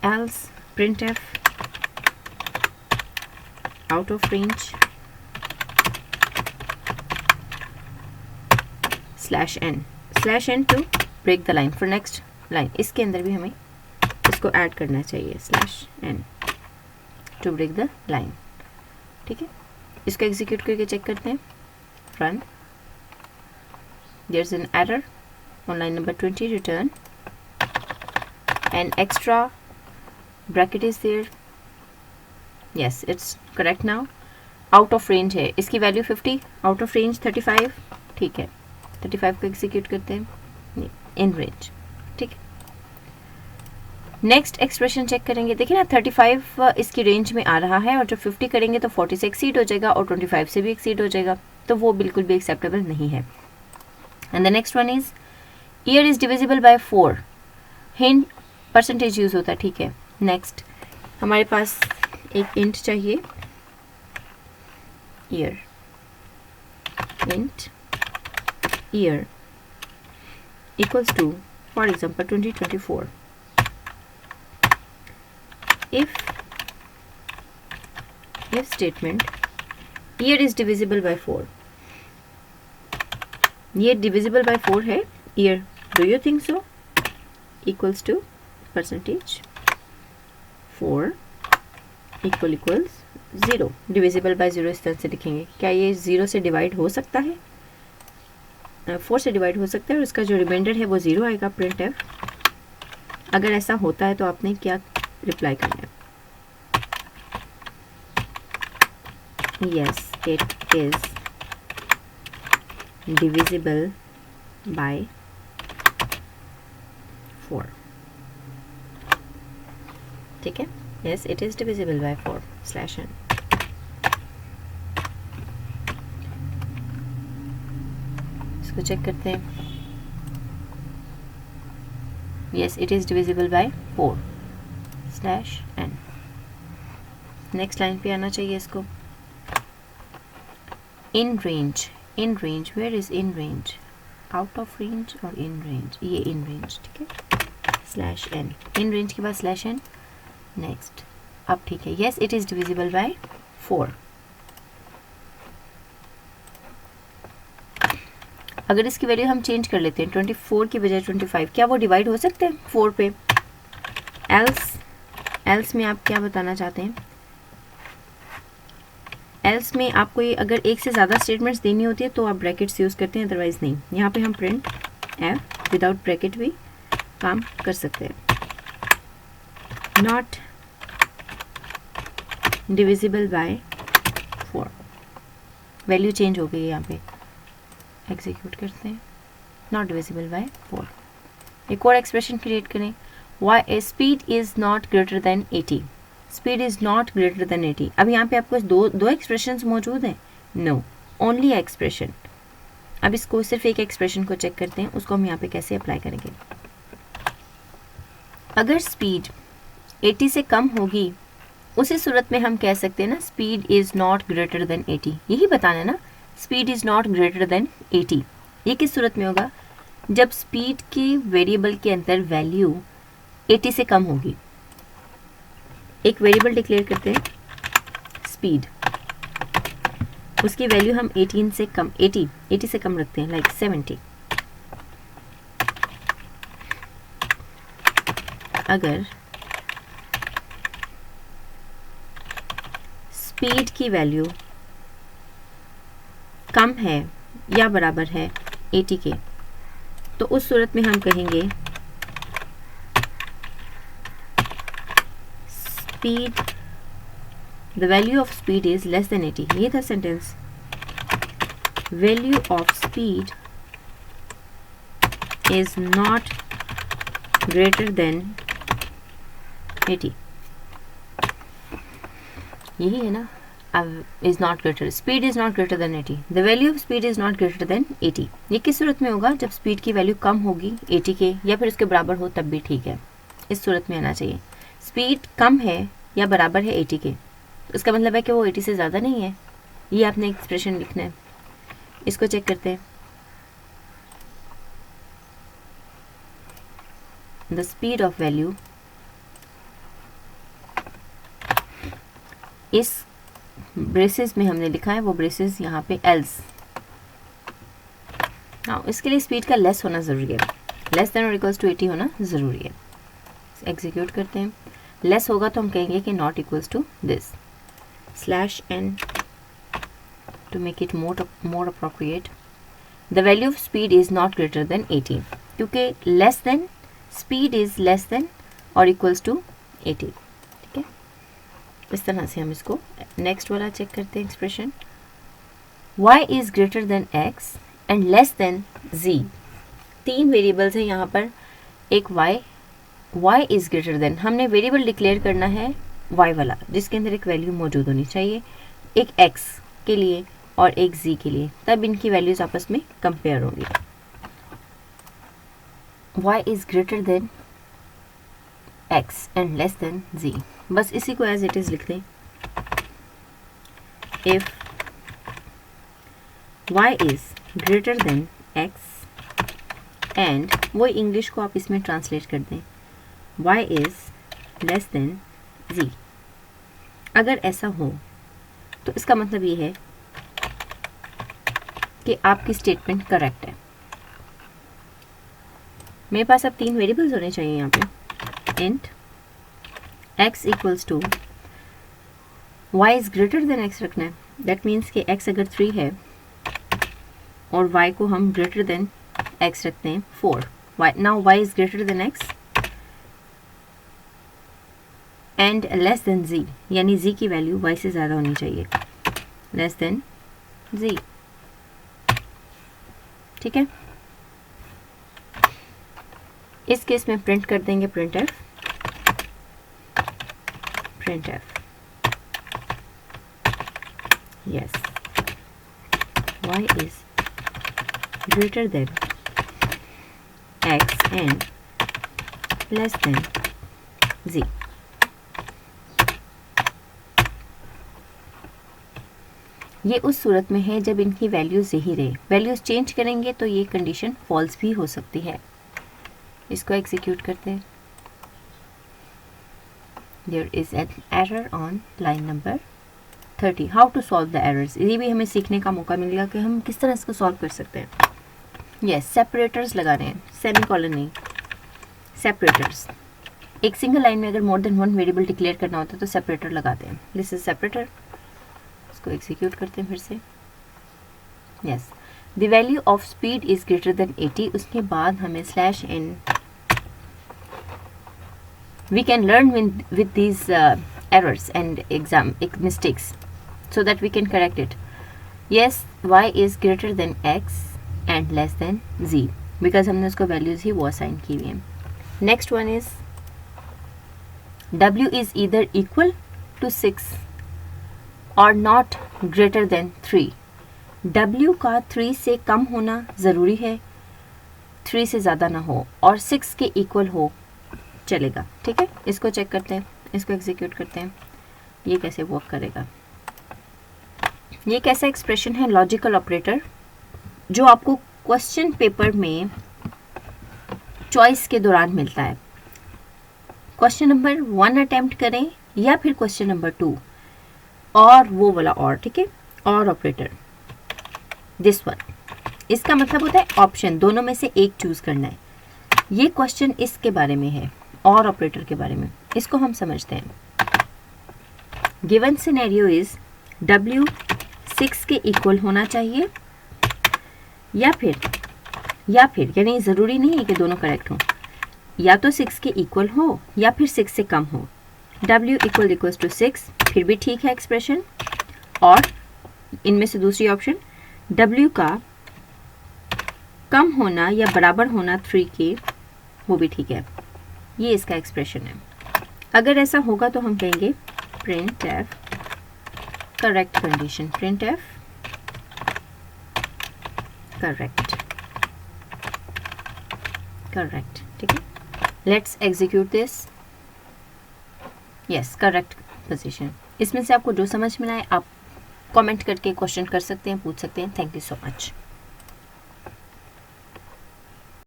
else printf out of range /n to break the line for next line. इसके अंदर भी हमें इसको ऐड करना चाहिए /n to break the line. ठीक है, इसको एग्जीक्यूट करके चेक करते हैं. Run. There's an error on line number 20. Return. An extra bracket is there. Yes, it's correct now. Out of range है, इसकी वैल्यू 50, आउट ऑफ रेंज 35. ठीक है, 35 को एग्जीक्यूट करते हैं. In range. ठीक है, नेक्स्ट एक्सप्रेशन चेक करेंगे. देखिए ना 35 इसकी रेंज में आ रहा है और जब 50 करेंगे तो 40 से एक्सीड हो जाएगा और 25 से भी एक्सीड हो जाएगा, तो वो बिल्कुल भी एक्सेप्टेबल नहीं है. And the next one is year is divisible by 4. Hint percentage use होता है. ठीक है, नेक्स्ट हमारे पास एक इंट चाहिए. Year, int year equals to for example 2024. if statement year is divisible by 4. ये divisible by 4 है year. Do you think so? Equals to percentage 4 equals 0. Divisible by 0 इस तरह से लिखेंगे. क्या ये 0 से डिवाइड हो सकता है? 4 से डिवाइड हो सकता है और इसका जो रिमाइंडर है वो 0 आएगा. printf. अगर ऐसा होता है तो आपने क्या रिप्लाई करना है? Yes, it is divisible by 4. ठीक है, yes, it is divisible by 4 /n. इसको चेक करते हैं. Yes, it is divisible by 4 /n. Next line पे आना चाहिए इसको. In range where is in range? Out of range और इन रेंज? ये इन रेंज. ठीक है, /n. इन रेंज के बाद /n. नेक्स्ट. अब ठीक है, yes it is divisible by 4. अगर इसकी वैल्यू हम चेंज कर लेते हैं 24 की बजाय 25, क्या वो डिवाइड हो सकते हैं 4 पे? एल्स में आप क्या बताना चाहते हैं? एल्स में आपको ये अगर एक से ज़्यादा स्टेटमेंट्स देनी होती है तो आप ब्रैकेट्स यूज़ करते हैं, अदरवाइज नहीं. यहाँ पे हम प्रिंट एफ विदाउट ब्रैकेट भी काम कर सकते हैं. Not divisible by 4. Value change हो गई यहाँ पे. एग्जीक्यूट करते हैं. Not divisible by 4. एक और एक्सप्रेशन क्रिएट करें. Y speed is not greater than 80. Speed is not greater than 80. अब यहाँ पे आपको दो एक्सप्रेशंस मौजूद हैं? No, only expression. अब इसको सिर्फ एक एक्सप्रेशन को चेक करते हैं, उसको हम यहाँ पे कैसे अप्लाई करेंगे. अगर स्पीड 80 से कम होगी उसी सूरत में हम कह सकते हैं ना speed is not greater than 80. यही बताना है ना, speed is not greater than 80. ये किस सूरत में होगा? जब स्पीड की वेरिएबल के अंदर वैल्यू 80 से कम होगी. एक वेरिएबल डिक्लेयर करते हैं स्पीड, उसकी वैल्यू हम 80 से कम रखते हैं, लाइक 70. अगर स्पीड की वैल्यू कम है या बराबर है 80 के, तो उस सूरत में हम कहेंगे speed, the value of speed is less than 80. ये था sentence. Value of speed is not greater than 80. यही है ना. अब is not greater, speed is not greater than 80. The value of speed is not greater than 80. ये किस सूरत में होगा? जब स्पीड की वैल्यू कम होगी 80 के या फिर उसके बराबर हो तब भी ठीक है. इस सूरत में आना चाहिए. स्पीड कम है या बराबर है 80 के, इसका मतलब है कि वो 80 से ज़्यादा नहीं है. ये आपने एक्सप्रेशन लिखना है. इसको चेक करते हैं. द स्पीड ऑफ वैल्यू इस ब्रेसेस में हमने लिखा है वो ब्रेसेस यहाँ पे एल्स। हाँ, इसके लिए स्पीड का लेस होना ज़रूरी है, लेस देन और इक्वल्स टू 80 होना ज़रूरी है। एग्जीक्यूट करते हैं। लेस होगा तो हम कहेंगे कि not equals to this /n to make it more appropriate. The value of speed is not greater than 80 क्योंकि less than speed is less than or equals to 80। ठीक है, इस तरह से हम इसको नेक्स्ट वाला चेक करते हैं expression y is greater than x and less than z। तीन वेरिएबल्स हैं यहाँ पर, एक y is greater than, हमने वेरिएबल डिक्लेयर करना है y वाला जिसके अंदर एक वैल्यू मौजूद होनी चाहिए, एक x के लिए और एक z के लिए, तब इनकी वैल्यूज आपस में कंपेयर होंगी। y is greater than x and less than z, बस इसी को एज इट इज लिख दें। if y is greater than x and वो इंग्लिश को आप इसमें ट्रांसलेट कर दें, y is less than z। अगर ऐसा हो तो इसका मतलब ये है कि आपकी स्टेटमेंट करेक्ट है। मेरे पास अब तीन वेरिएबल्स होने चाहिए यहाँ पे। Int x equals to y is greater than x रखना है, दैट मीन्स कि x अगर 3 है और y को हम ग्रेटर देन x रखते हैं 4, now y is greater than x and less than z, यानी z की वैल्यू y से ज़्यादा होनी चाहिए, लेस देन z। ठीक है, इस केस में प्रिंट कर देंगे printf yes y is greater than x and less than z। ये उस सूरत में है जब इनकी वैल्यूज यही रहे, वैल्यूज चेंज करेंगे तो ये कंडीशन फॉल्स भी हो सकती है। इसको एग्जीक्यूट करते हैं। There is an error on line number 30। How to solve the errors, ये भी हमें सीखने का मौका मिलेगा कि हम किस तरह इसको सॉल्व कर सकते हैं। यस, सेपरेटर्स लगा रहे हैं, सेमीकोलन नहीं, सेपरेटर्स। एक सिंगल लाइन में अगर more than one variable declare करना होता है तो सेपरेटर लगाते हैं। This is separator. इसको एग्जीक्यूट करते हैं फिर से। Yes, the value of speed is greater than 80, उसके बाद हमें /n, we can learn with these errors and mistakes so that we can correct it. Yes, y is greater than x and less than z because हमने उसको values ही वो assign की हुई हैं। Next one is w is either equal to 6 or not greater than 3। w का 3 से कम होना ज़रूरी है, 3 से ज़्यादा ना हो और 6 के इक्वल हो चलेगा। ठीक है, इसको चेक करते हैं, इसको एग्जीक्यूट करते हैं। ये कैसे वर्क करेगा, ये कैसा एक्सप्रेशन है, लॉजिकल ऑपरेटर, जो आपको क्वेश्चन पेपर में चॉइस के दौरान मिलता है। क्वेश्चन नंबर 1 अटेम्प्ट करें या फिर क्वेश्चन नंबर 2 और वो वाला और, ठीक है, और ऑपरेटर, दिस वन। इसका मतलब होता है ऑप्शन, दोनों में से एक चूज करना है। ये क्वेश्चन इसके बारे में है, और ऑपरेटर के बारे में। इसको हम समझते हैं। गिवन सिनेरियो इज w 6 के इक्वल होना चाहिए या फिर यानी ज़रूरी नहीं है कि दोनों करेक्ट हो, या तो 6 के इक्वल हो या फिर 6 से कम हो। w इक्वल्स टू 6 फिर भी ठीक है एक्सप्रेशन, और इनमें से दूसरी ऑप्शन w का कम होना या बराबर होना 3 के, वो भी ठीक है। ये इसका एक्सप्रेशन है। अगर ऐसा होगा तो हम कहेंगे printf correct condition, printf correct. ठीक है, let's execute this. Yes, correct position. इसमें से आपको जो समझ में आए आप कमेंट करके क्वेश्चन कर सकते हैं, पूछ सकते हैं। Thank you so much.